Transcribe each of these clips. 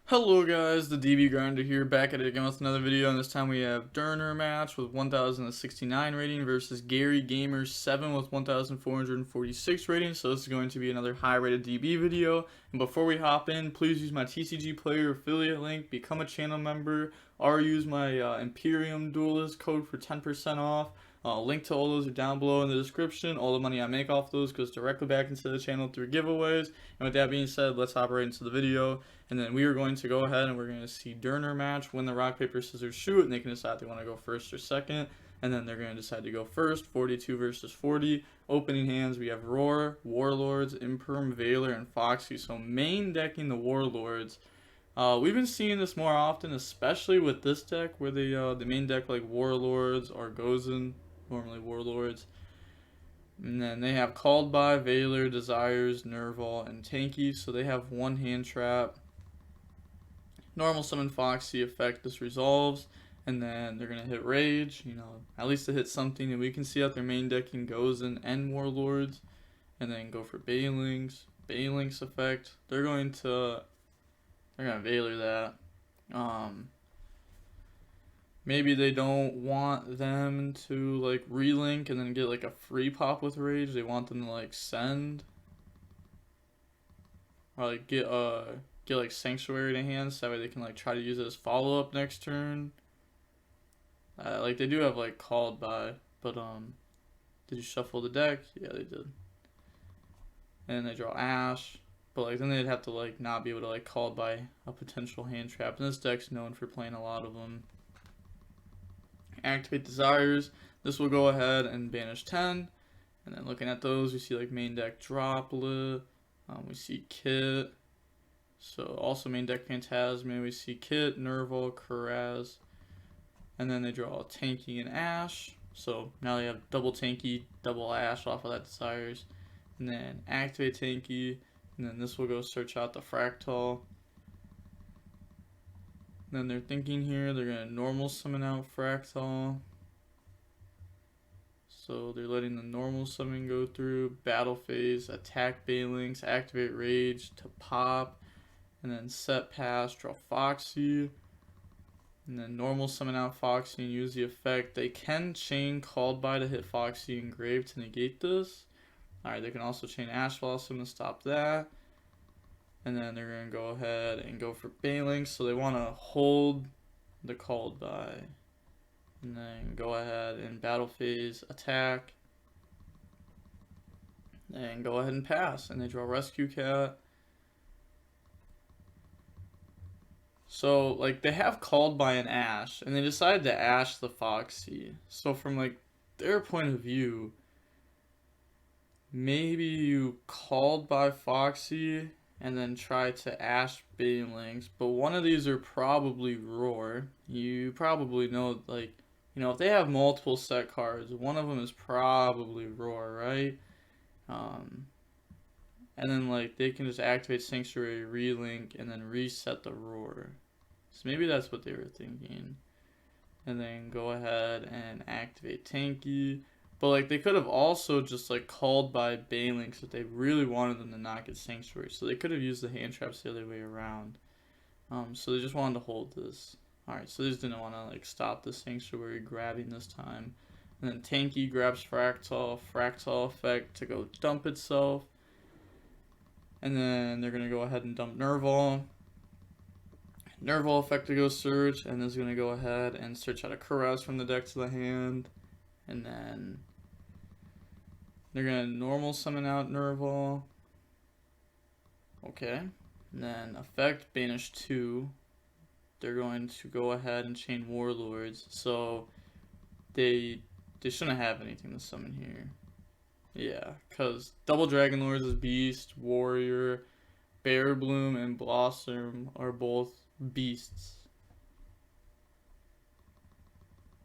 Hello guys, the DB Grinder here, back at it again with another video, and this time we have DeanOOR match with 1069 rating versus Gary Gamer 7 with 1446 rating, so this is going to be another high rated DB video. And before we hop in, please use my TCG Player affiliate link, become a channel member, or use my Imperium Duelist code for 10% off. Link to all those are down below in the description. All the money I make off those goes directly back into the channel through giveaways. And with that being said, let's hop right into the video. And then we are going to go ahead and we're going to see DeanOOR match, win the rock, paper, scissors, shoot, and they can decide if they want to go first or second. And then they're going to decide to go first, 42 versus 40. Opening hands, we have Roar, Warlords, Imperm, Veiler, and Foxy. So main decking the Warlords. We've been seeing this more often, especially with this deck, where the main deck like Warlords or Gozen, normally Warlords. And then they have Called By, Veiler, Desires, Nerval, and Tanky. So they have one hand trap. Normal summon Foxy effect, this resolves. And then they're going to hit Rage, at least to hit something. And we can see out their main decking Gozen and Warlords. And then go for Baylings. Baylings effect. They're going to Veiler that. Maybe they don't want them to like relink and then get like a free pop with Rage. They want them to like send or like get like Sanctuary to hand, so that way they can like try to use it as follow up next turn. Like they do have like Called By, but did you shuffle the deck? Yeah, they did. And they draw Ash, but like then they'd have to like not be able to like Called By a potential hand trap. And this deck's known for playing a lot of them. Activate Desires. This will go ahead and banish 10. And then looking at those, we see like main deck Droplet. We see Kit. So also main deck Phantasma. We see Kit, Nerval, Karaz. And then they draw Tanky and Ash. So now they have double Tanky, double Ash off of that Desires. And then activate Tanky. And then this will go search out the Fractal. Then they're thinking here, they're going to normal summon out Fractal. So they're letting the normal summon go through. Battle phase, attack Baylings, activate Rage to pop. And then set pass, draw Foxy. And then normal summon out Foxy and use the effect. They can chain Called By to hit Foxy and Grave to negate this. Alright, they can also chain Ash Blossom to stop that. And then they're going to go ahead and go for Baylings. So they want to hold the Called By. And then go ahead and battle phase attack. And go ahead and pass. And they draw Rescue Cat. So like they have Called By an Ash. And they decide to Ash the Foxy. So from like their point of view, maybe you Called By Foxy and then try to Ash Baylings, but one of these are probably Roar. You probably know, like, if they have multiple set cards, one of them is probably Roar, right? And then, like, they can just activate Sanctuary, relink, and then reset the Roar. So maybe that's what they were thinking. And then go ahead and activate Tanky. But like they could have also just like Called By Baylings if they really wanted them to not get Sanctuary. So they could have used the hand traps the other way around. So they just wanted to hold this. Alright, so they just didn't want to like stop the Sanctuary grabbing this time. And then Tanky grabs Fractal effect to go dump itself. And then they're gonna go ahead and dump Nerval. Nerval effect to go search, and is gonna go ahead and search out a Karaz from the deck to the hand. And then they're going to normal summon out Nerval. Okay. And then effect banish 2. They're going to go ahead and chain Warlords. So they shouldn't have anything to summon here. Yeah, because double Dragon Lords is Beast, Warrior, Bear Bloom, and Blossom are both beasts.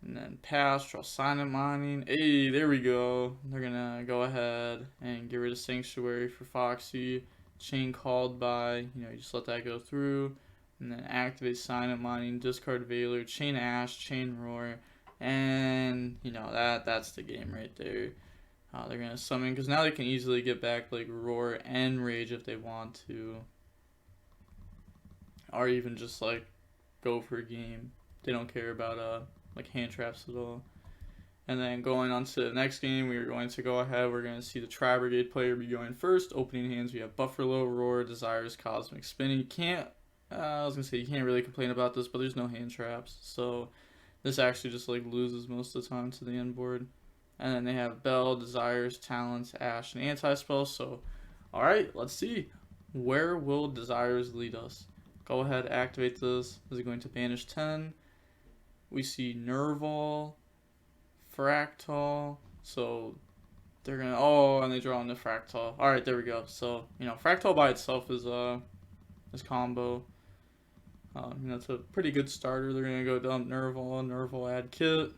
And then pass, draw Silent Mining. Hey, there we go. They're going to go ahead and get rid of Sanctuary for Foxy. Chain Called By. You just let that go through. And then activate Silent Mining, discard Veiler, chain Ash, chain Roar. And, that's the game right there. They're going to summon, because now they can easily get back like Roar and Rage if they want to. or even just like go for a game. They don't care about like hand traps at all. And then going on to the next game, we are going to go ahead. We're going to see the Tri-Brigade player be going first. Opening hands, we have Buffalo, Roar, Desires, Cosmic Spin. You can't, I was going to say, you can't really complain about this, but there's no hand traps. So this actually just like loses most of the time to the end board. And then they have Bell, Desires, Talents, Ash, and Anti-Spell. So, alright, let's see. Where will Desires lead us? Go ahead, activate this. Is it going to banish 10? We see Nerval, Fractal, so they're gonna, oh, and they draw on the Fractal. Alright, there we go. So, you know, Fractal by itself is combo. You know, it's a pretty good starter. They're gonna go dump Nerval, add kit,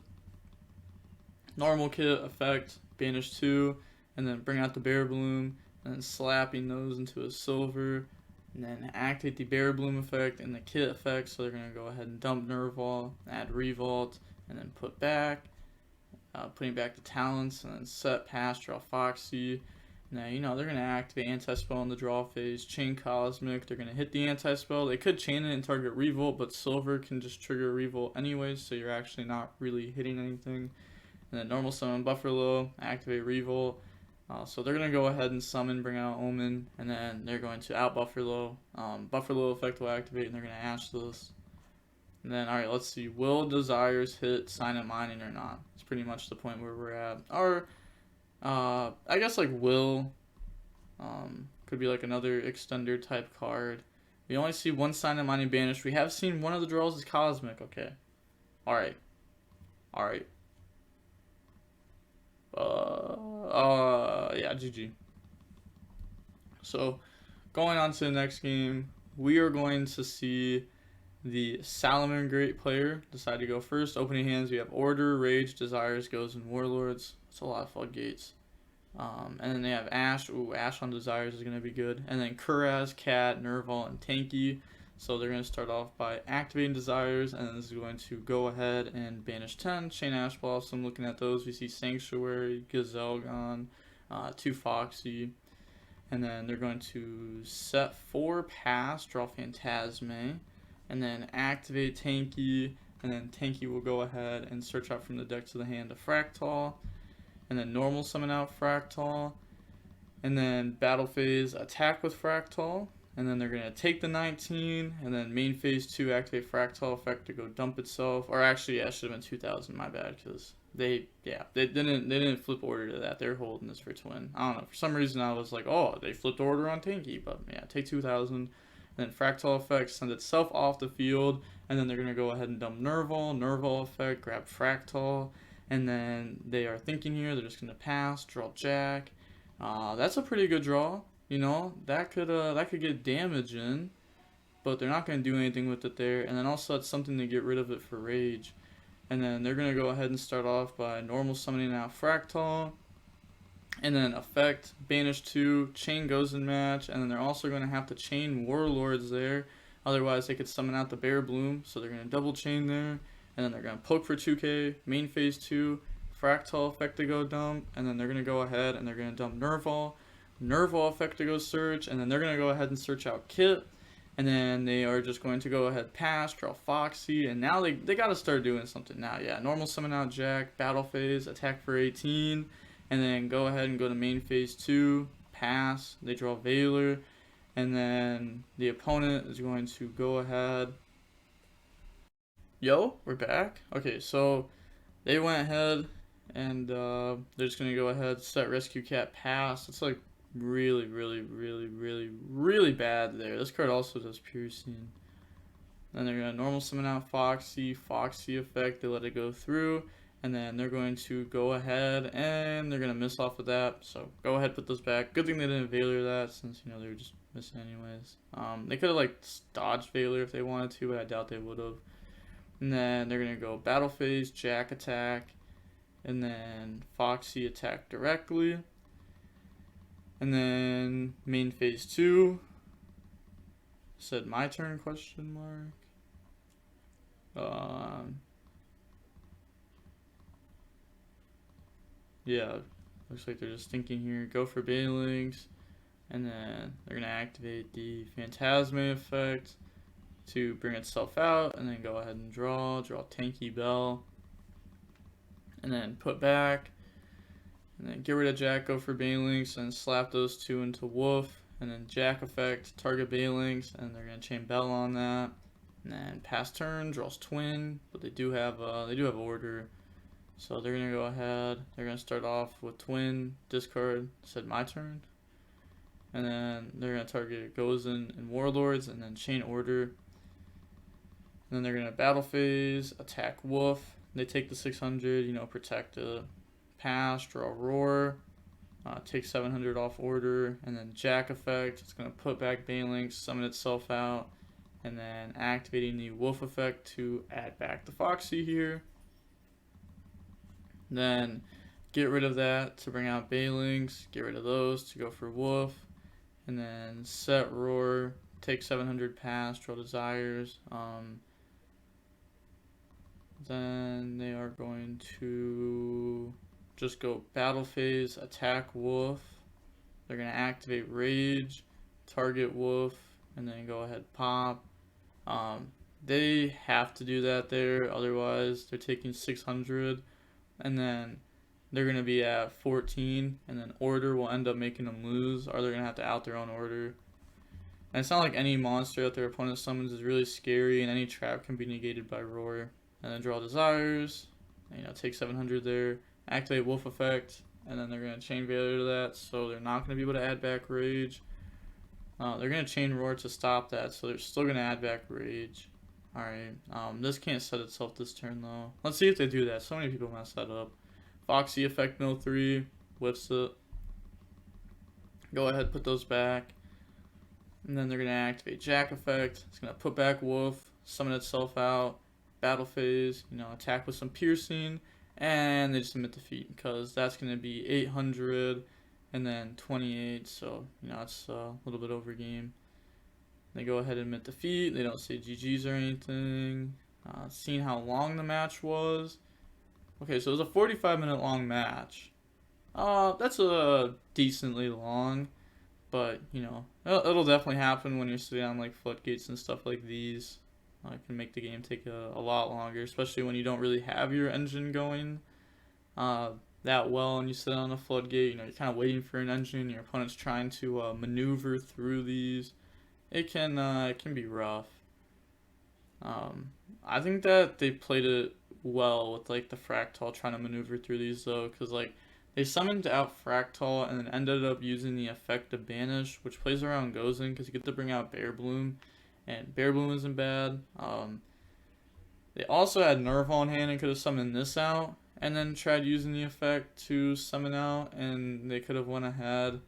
normal kit, effect, banish 2, and then bring out the Bear Bloom, and then slapping those into a silver, and then activate the Bear Bloom effect and the kit effect. So they're gonna go ahead and dump Nerval, add Revolt, and then put back. Putting back the Talents, and then set, pass, draw Foxy. Now, you know, they're going to activate Anti-Spell in the draw phase, chain Cosmic. They're going to hit the Anti-Spell. They could chain it and target Revolt, but Silver can just trigger Revolt anyways, so you're actually not really hitting anything. And then normal summon Buffalo, activate Revolt. So they're going to go ahead and summon, bring out Omen, and then they're going to out Buffalo. Buffalo effect will activate, and they're going to Ash this. And then, alright, let's see. Will Desires hit Sign Up Mining or not? It's pretty much the point where we're at. Or, I guess, like, Will. Could be, like, another extender type card. We only see one Sign Up Mining banished. We have seen one of the draws is Cosmic. Okay. Alright. Alright. Yeah, GG. So, going on to the next game, we are going to see the Salamangreat player decide to go first. Opening hands, we have Order, Rage, Desires, Goes, and Warlords. It's a lot of floodgates. And then they have Ash. Ooh, Ash on Desires is going to be good. And then Kuraz, Cat, Nerval, and Tanky. So they're going to start off by activating Desires, and then this is going to go ahead and banish 10. Chain Ash Blossom, looking at those, we see Sanctuary, Gazelle gone, 2 Foxy. And then they're going to set 4, pass, draw Phantasme. And then activate Tanky, and then Tanky will go ahead and search out from the deck to the hand a Fractal, and then normal summon out Fractal, and then battle phase attack with Fractal, and then they're going to take the 19, and then main phase 2 activate Fractal effect to go dump itself, or actually, yeah, it should have been 2000, my bad, because they didn't flip order to that. They're holding this for twin. I don't know, for some reason I was like, oh, they flipped order on Tanky, but yeah, take 2000. And then Fractal effect sends itself off the field, and then they're going to go ahead and dump Nerval effect, grab Fractal, and then they are thinking here, they're just going to pass, draw Jack. That's a pretty good draw, you know, that could get damage in, but they're not going to do anything with it there, and then also it's something to get rid of it for Rage. And then they're going to go ahead and start off by normal summoning out Fractal, and then effect, banish 2, chain Goes in match, and then they're also going to have to chain Warlords there, otherwise they could summon out the Bear Bloom, so they're going to double chain there, and then they're going to poke for 2k, main phase 2, Fractal effect to go dump, and then they're going to go ahead and they're going to dump Nerval effect to go search, and then they're going to go ahead and search out Kit, and then they are just going to go ahead, pass, draw Foxy, and now they got to start doing something now. Yeah, normal summon out Jack, battle phase, attack for 18, and then go ahead and go to main phase 2, pass, they draw Veiler, and then the opponent is going to go ahead. Yo, we're back. Okay, so they went ahead and they're just going to go ahead, set Rescue Cat, pass. It's like really bad there. This card also does piercing. Then they're going to normal summon out Foxy effect, they let it go through. And then they're going to go ahead and they're going to miss off of that. So go ahead, put those back. Good thing they didn't Veiler that, since, you know, they were just missing anyways. They could have, like, dodged Veiler if they wanted to, but I doubt they would have. And then they're going to go battle phase, Jack attack, and then Foxy attack directly. And then main phase 2. Said my turn, question mark. Yeah, looks like they're just thinking here. Go for Banelings, and then they're gonna activate the Phantasme effect, to bring itself out, and then go ahead and draw Tanky Bell, and then put back, and then get rid of Jack, go for Banelinks, and slap those two into Wolf, and then Jack effect, target Banelinks, and they're gonna chain Bell on that, and then pass turn, draws Twin, but they do have order, so they're gonna go ahead. They're gonna start off with Twin, discard, said my turn, and then they're gonna target Gozen and Warlords, and then chain order. And then they're gonna battle phase, attack Wolf. They take the 600, you know, protect the pass, draw Roar, take 700 off order, and then Jack effect. It's gonna put back Banelinks, summon itself out, and then activating the Wolf effect to add back the Foxy here. Then get rid of that to bring out Banelinks, get rid of those to go for Wolf, and then set Roar, take 700 pass, draw Desires. Then they are going to just go battle phase, attack Wolf. They're going to activate Rage, target Wolf, and then go ahead pop. They have to do that there, otherwise they're taking 600, and then they're going to be at 14, and then order will end up making them lose, or they're going to have to out their own order. And it's not like any monster that their opponent summons is really scary, and any trap can be negated by Roar. And then draw Desires, you know, take 700 there, activate Wolf effect, and then they're going to chain Valor to that, so they're not going to be able to add back Rage. They're going to chain Roar to stop that, so they're still going to add back Rage. Alright, this can't set itself this turn though. Let's see if they do that. So many people mess that up. Foxy effect no 3, whips it. Go ahead, put those back. And then they're going to activate Jack effect. It's going to put back Wolf, summon itself out. Battle phase, you know, attack with some piercing, and they just emit defeat because that's going to be 800 and then 28, so you know it's a little bit over game. They go ahead and emit defeat. They don't say GG's or anything. Seeing how long the match was. Okay, so it was a 45-minute long match. That's a decently long, but you know it'll definitely happen when you're sitting on like floodgates and stuff like these. It can make the game take a lot longer, especially when you don't really have your engine going that well and you sit on a floodgate. You know, you're kind of waiting for an engine, your opponent's trying to maneuver through these. It can be rough. I think that they played it well with like the Fractal trying to maneuver through these though, because like they summoned out Fractal and then ended up using the effect of Banish, which plays around Gozen because you get to bring out Bear Bloom. And Bear Bloom isn't bad. They also had Nerve on hand and could have summoned this out and then tried using the effect to summon out, and they could have went ahead.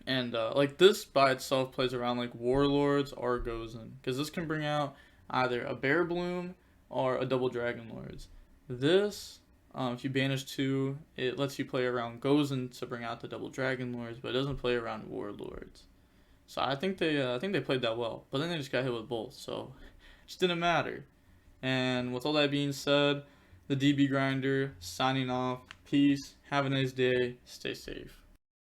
And like this by itself plays around like Warlords or Gozen, because this can bring out either a Bear Bloom or a double Dragon Lords. This, if you banish 2, it lets you play around Gozen to bring out the double Dragon Lords, but it doesn't play around Warlords. So I think they played that well, but then they just got hit with both, so it just didn't matter. And with all that being said, the DB Grinder signing off. Peace. Have a nice day. Stay safe.